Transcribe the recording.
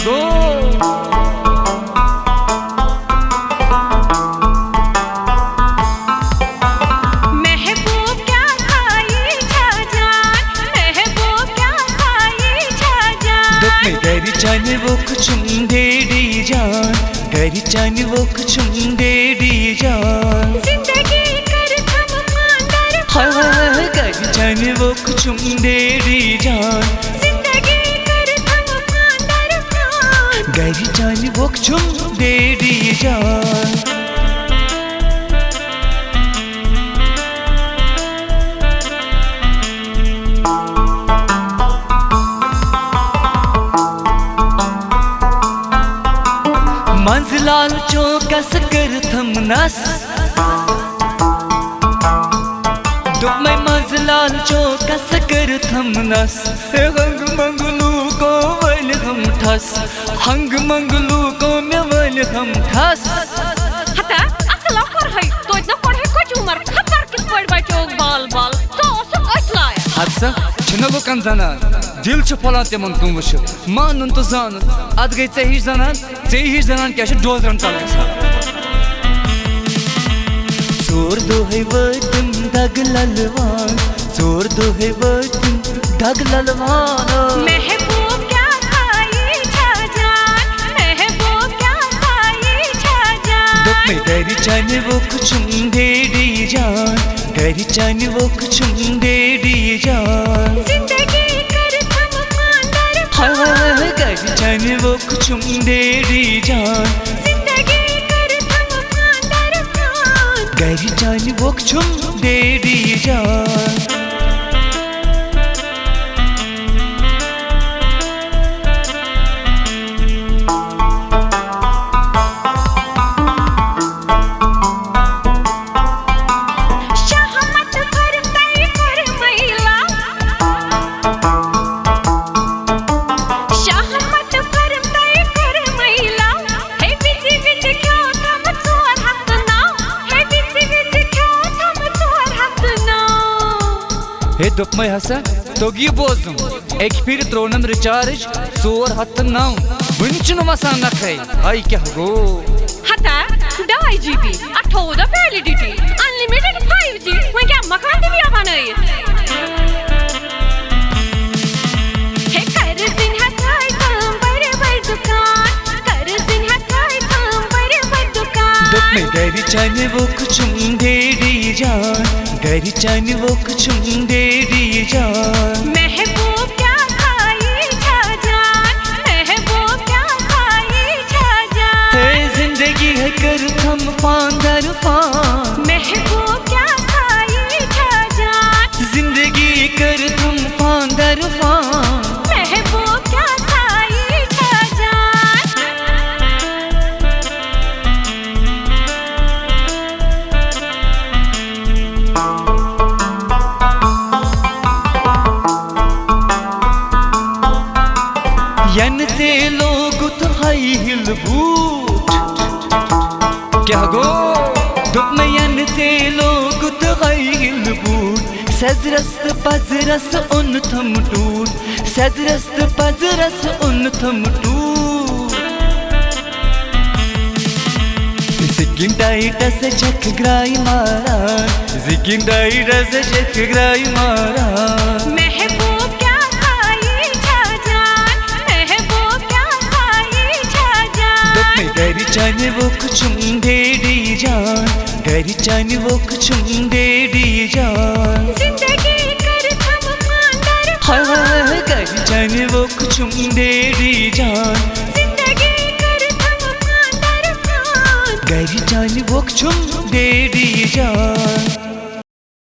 गो महबूब क्या खाई जान, महबूब क्या खाई जान। दुख में गरी चाने वो कुछ डेडी जान, गरी चाने वो कुछ डेडी जान। जिंदगी कर थम मांदर हाँ गरी चाने वो कुछ डेडी जान, जिंदगी कर थम मांदर गरी चाने वो कुछ डेडी जान। मंजलाल चौकस कर थम नस, दुख में मंजलाल चौकस कर थम नस। हंग मंगलू को वल हम ठस, हंग मंगलू को में वल हम ठस। हता असल कर है तो इतना पढ़े कुछ उम्र खबर किस पढ़ बचो बाल बाल तो सब असलाय हत्सा छना वो कन जाना दिल छ फला तिमन तुम वश मानन तो जान अद गई चे हिज जानान क्या छ डोजरन तल गसा। चोर दो है वतन दग ललवान, चोर दो है वतन दग ललवान। महबूब क्या खाई जान, महबूब क्या खाई जान। दुख में गरी चाने वो कुछ डेडी जान, गरी चाने वो कुछ डेडी जान। जिंदगी कर थम मांदर हाँ गरी चाने वो कुछ डेडी जान, जिंदगी कर थम मांदर गरी चाने वो कुछ डेडी जान। हे दुख में हसा तो बोजम एक फिर त्रोनन रिचार्ज 409 वुन वसान नखै आई क्या गो। हता 2 GB 18 validity unlimited 5G one क्या मकान भी बनाए। हे कर दिन हताई तुम बड़े बड़ दुकान, कर दिन हताई तुम बड़े बड़ दुकान। दुख में गरी चाने वो कुछ डेडी जान, गरी चाने वो कुछ डेडी जान। महबूब क्या खाई जान, महबूब क्या खाई जान। हे जिंदगी है कर थम फांदर फान, महबूब क्या खाई जान। जिंदगी कर थम फांदर फान। महबूब क्या खाई जान। यन से लोग तो हाई हिल बूट क्या गो। दुख में यन से लोग तो हाई हिल बूट, सजरस पजरस उन थम टूट, सजरस पजरस उन थम टूट। जिगिंडाइट से चक ग्राई मारा, जिगिंडाइट से चक ग्राई मारा। महबूब क्या खाई जान, महबूब क्या खाई जान। दुख में गरी चाने वो कुछ डेडी जान, गरी चाने वो कुछ डेडी जान। जिंदगी कर थम मांदर हाँ गरी चाने वो कुछ डेडी जान, जिंदगी कर थम मांदर गरी चाने वो कुछ डेडी जान।